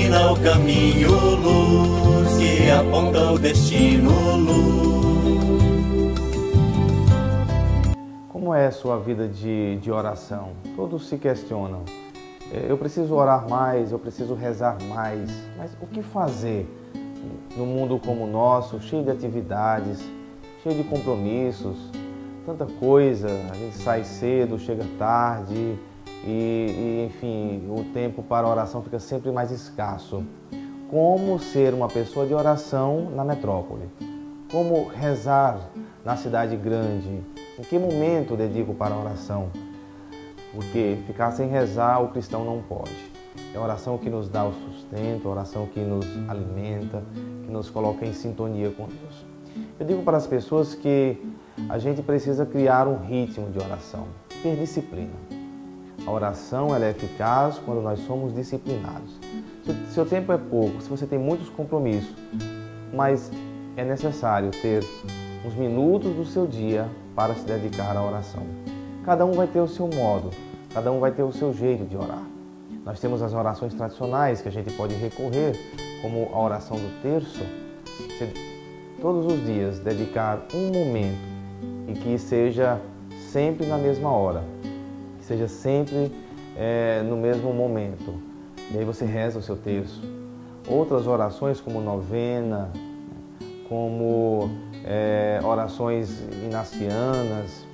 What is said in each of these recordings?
ilumina o caminho, luz que aponta o destino, luz. Como é a sua vida de oração? Todos se questionam. Eu preciso orar mais, eu preciso rezar mais, mas o que fazer no mundo como o nosso, cheio de atividades, cheio de compromissos, tanta coisa, a gente sai cedo, chega tarde e enfim, o tempo para a oração fica sempre mais escasso. Como ser uma pessoa de oração na metrópole? Como rezar na cidade grande? Em que momento dedico para a oração? Porque ficar sem rezar o cristão não pode. É a oração que nos dá o sustento, a oração que nos alimenta, que nos coloca em sintonia com Deus. Eu digo para as pessoas que a gente precisa criar um ritmo de oração, ter disciplina. A oração ela é eficaz quando nós somos disciplinados. Se o seu tempo é pouco, se você tem muitos compromissos, mas é necessário ter uns minutos do seu dia para se dedicar à oração. Cada um vai ter o seu modo, cada um vai ter o seu jeito de orar. Nós temos as orações tradicionais que a gente pode recorrer, como a oração do terço. Você, todos os dias, dedicar um momento e que seja sempre na mesma hora, que seja sempre no mesmo momento. E aí você reza o seu terço. Outras orações como novena, como orações inacianas,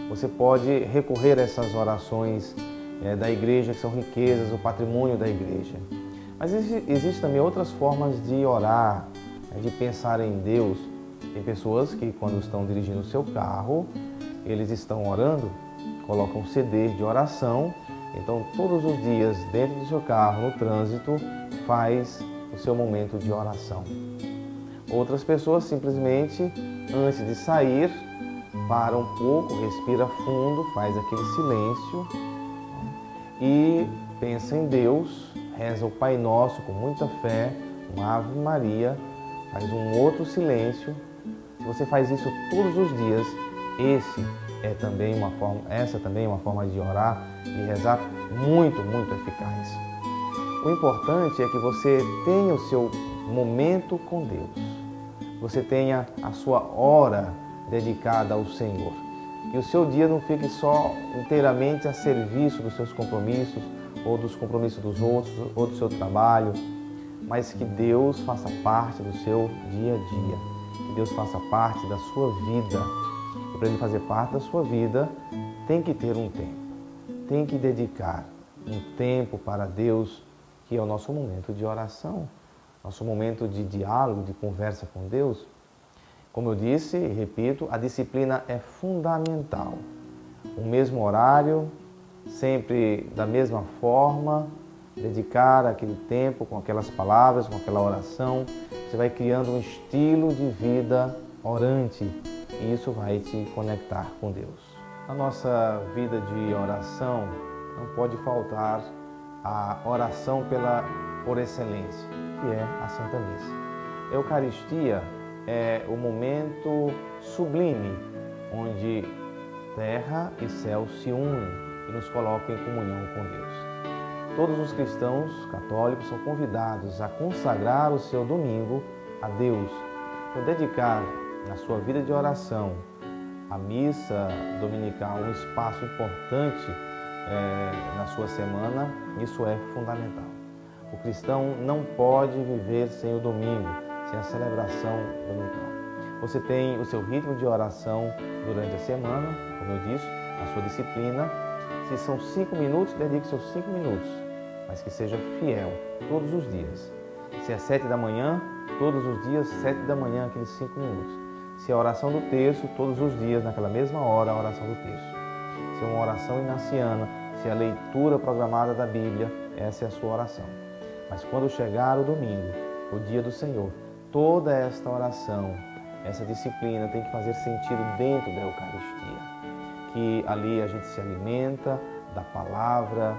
você pode recorrer a essas orações da igreja, que são riquezas, o patrimônio da igreja. Mas existem também outras formas de orar, de pensar em Deus. Tem pessoas que, quando estão dirigindo o seu carro, eles estão orando, colocam um CD de oração. Então, todos os dias, dentro do seu carro, no trânsito, faz o seu momento de oração. Outras pessoas simplesmente, antes de sair, para um pouco, respira fundo, faz aquele silêncio e pensa em Deus, reza o Pai Nosso com muita fé, uma Ave Maria, faz um outro silêncio. Se você faz isso todos os dias, essa também é uma forma de orar, de rezar muito eficaz. O importante é que você tenha o seu momento com Deus, você tenha a sua hora dedicada ao Senhor. Que o seu dia não fique só inteiramente a serviço dos seus compromissos, ou dos compromissos dos outros, ou do seu trabalho, mas que Deus faça parte do seu dia a dia, que Deus faça parte da sua vida. E para Ele fazer parte da sua vida, tem que ter um tempo, tem que dedicar um tempo para Deus, que é o nosso momento de oração, nosso momento de diálogo, de conversa com Deus. Como eu disse e repito, a disciplina é fundamental. O mesmo horário, sempre da mesma forma, dedicar aquele tempo com aquelas palavras, com aquela oração. Você vai criando um estilo de vida orante e isso vai te conectar com Deus. Na nossa vida de oração, não pode faltar a oração por excelência, que é a Santa Missa. A Eucaristia é o momento sublime onde terra e céu se unem e nos colocam em comunhão com Deus. Todos os cristãos católicos são convidados a consagrar o seu domingo a Deus, então dedicar na sua vida de oração a missa dominical um espaço importante na sua semana. Isso é fundamental. O cristão não pode viver sem o domingo, sem a celebração dominical. Você tem o seu ritmo de oração durante a semana, como eu disse, a sua disciplina. Se são 5 minutos, dedique seus 5 minutos, mas que seja fiel todos os dias. Se é 7 da manhã, todos os dias, 7 da manhã, aqueles 5 minutos. Se é a oração do terço, todos os dias, naquela mesma hora, a oração do terço. Se é uma oração inaciana, se é a leitura programada da Bíblia, essa é a sua oração. Mas quando chegar o domingo, o dia do Senhor, toda esta oração, essa disciplina tem que fazer sentido dentro da Eucaristia. Que ali a gente se alimenta da palavra,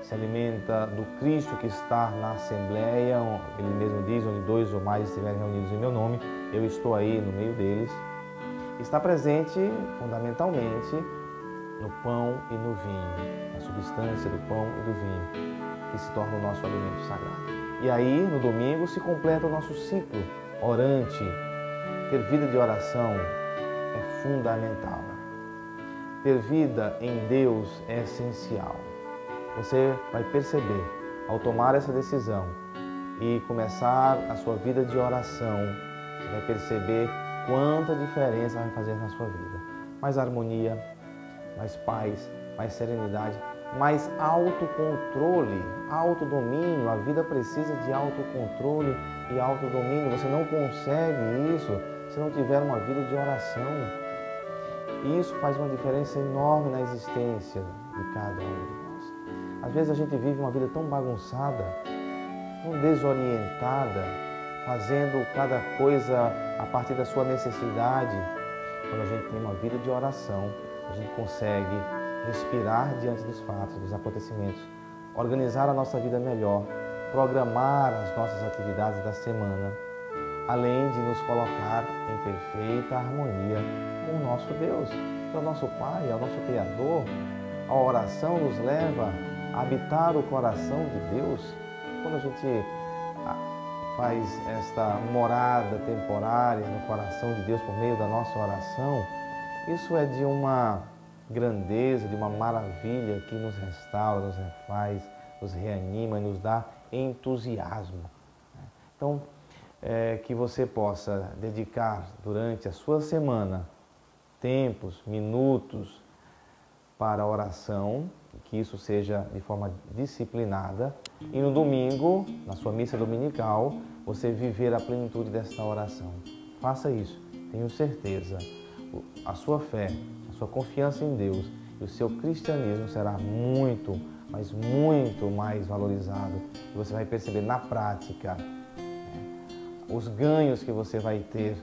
se alimenta do Cristo que está na Assembleia. Ele mesmo diz, onde 2 ou mais estiverem reunidos em meu nome, eu estou aí no meio deles. Está presente, fundamentalmente, no pão e no vinho, na substância do pão e do vinho, que se torna o nosso alimento sagrado. E aí, no domingo, se completa o nosso ciclo orante. Ter vida de oração é fundamental. Ter vida em Deus é essencial. Você vai perceber, ao tomar essa decisão e começar a sua vida de oração, você vai perceber quanta diferença vai fazer na sua vida. Mais harmonia, mais paz, mais serenidade, mais autocontrole, autodomínio. A vida precisa de autocontrole e autodomínio. Você não consegue isso se não tiver uma vida de oração. E isso faz uma diferença enorme na existência de cada um de nós. Às vezes a gente vive uma vida tão bagunçada, tão desorientada, fazendo cada coisa a partir da sua necessidade. Quando a gente tem uma vida de oração, a gente consegue respirar diante dos fatos, dos acontecimentos, organizar a nossa vida melhor, programar as nossas atividades da semana, além de nos colocar em perfeita harmonia com o nosso Deus, que é o nosso Pai, é o nosso Criador. A oração nos leva a habitar o coração de Deus. Quando a gente faz esta morada temporária no coração de Deus por meio da nossa oração, isso é de uma grandeza, de uma maravilha que nos restaura, nos refaz, nos reanima e nos dá entusiasmo. Então, que você possa dedicar durante a sua semana tempos, minutos para a oração, que isso seja de forma disciplinada, e no domingo, na sua missa dominical, você viver a plenitude desta oração. Faça isso, tenho certeza. A sua fé, a sua confiança em Deus e o seu cristianismo será muito, mas muito mais valorizado. E você vai perceber na prática os ganhos que você vai ter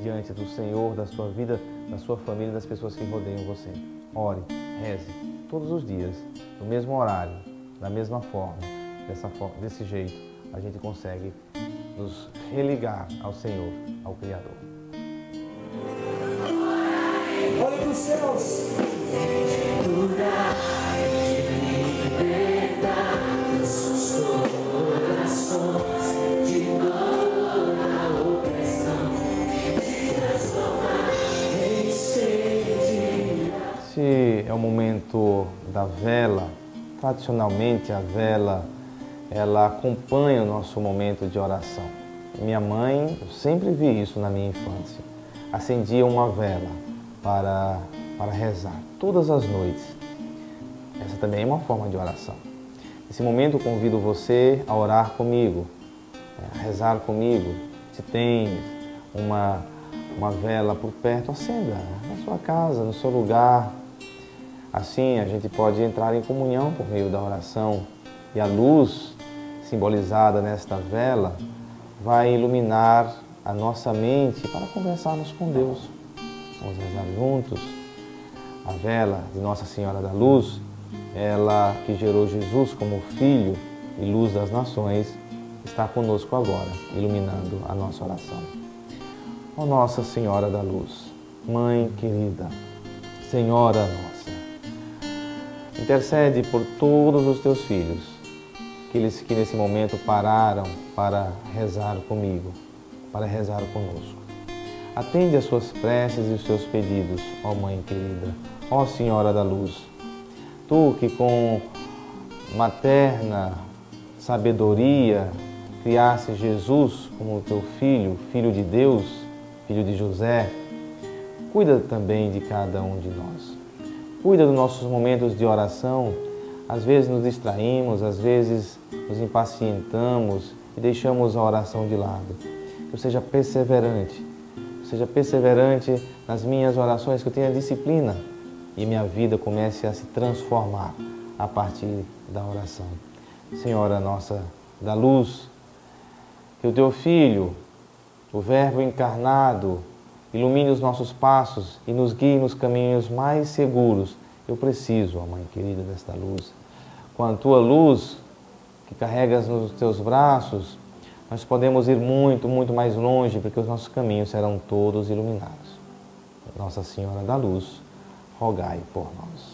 diante do Senhor, da sua vida, da sua família, das pessoas que rodeiam você. Ore, reze, todos os dias, no mesmo horário, da mesma forma, desse jeito, a gente consegue nos religar ao Senhor, ao Criador. Olha para os céus. Esse é o momento da vela. Tradicionalmente, a vela, ela acompanha o nosso momento de oração. Minha mãe, eu sempre vi isso na minha infância, acendia uma vela para rezar todas as noites. Essa também é uma forma de oração. Nesse momento, eu convido você a orar comigo, a rezar comigo. Se tem uma vela por perto, acenda na sua casa, no seu lugar. Assim, a gente pode entrar em comunhão por meio da oração. E a luz simbolizada nesta vela vai iluminar a nossa mente para conversarmos com Deus. Vamos rezar juntos. A vela de Nossa Senhora da Luz, ela que gerou Jesus como Filho e Luz das Nações, está conosco agora, iluminando a nossa oração. Ó Nossa Senhora da Luz, Mãe querida, Senhora nossa, intercede por todos os teus filhos, aqueles que nesse momento pararam para rezar comigo, para rezar conosco. Atende as suas preces e os seus pedidos, ó Mãe querida, ó Senhora da Luz. Tu que com materna sabedoria criaste Jesus como teu Filho, Filho de Deus, Filho de José, cuida também de cada um de nós. Cuida dos nossos momentos de oração. Às vezes nos distraímos, às vezes nos impacientamos e deixamos a oração de lado. Que eu seja perseverante nas minhas orações, que eu tenha disciplina e minha vida comece a se transformar a partir da oração. Senhora nossa da Luz, que o teu Filho, o Verbo encarnado, ilumine os nossos passos e nos guie nos caminhos mais seguros. Eu preciso, ó Mãe querida, desta luz. Com a tua luz, que carregas nos teus braços, nós podemos ir muito, muito mais longe, porque os nossos caminhos serão todos iluminados. Nossa Senhora da Luz, rogai por nós.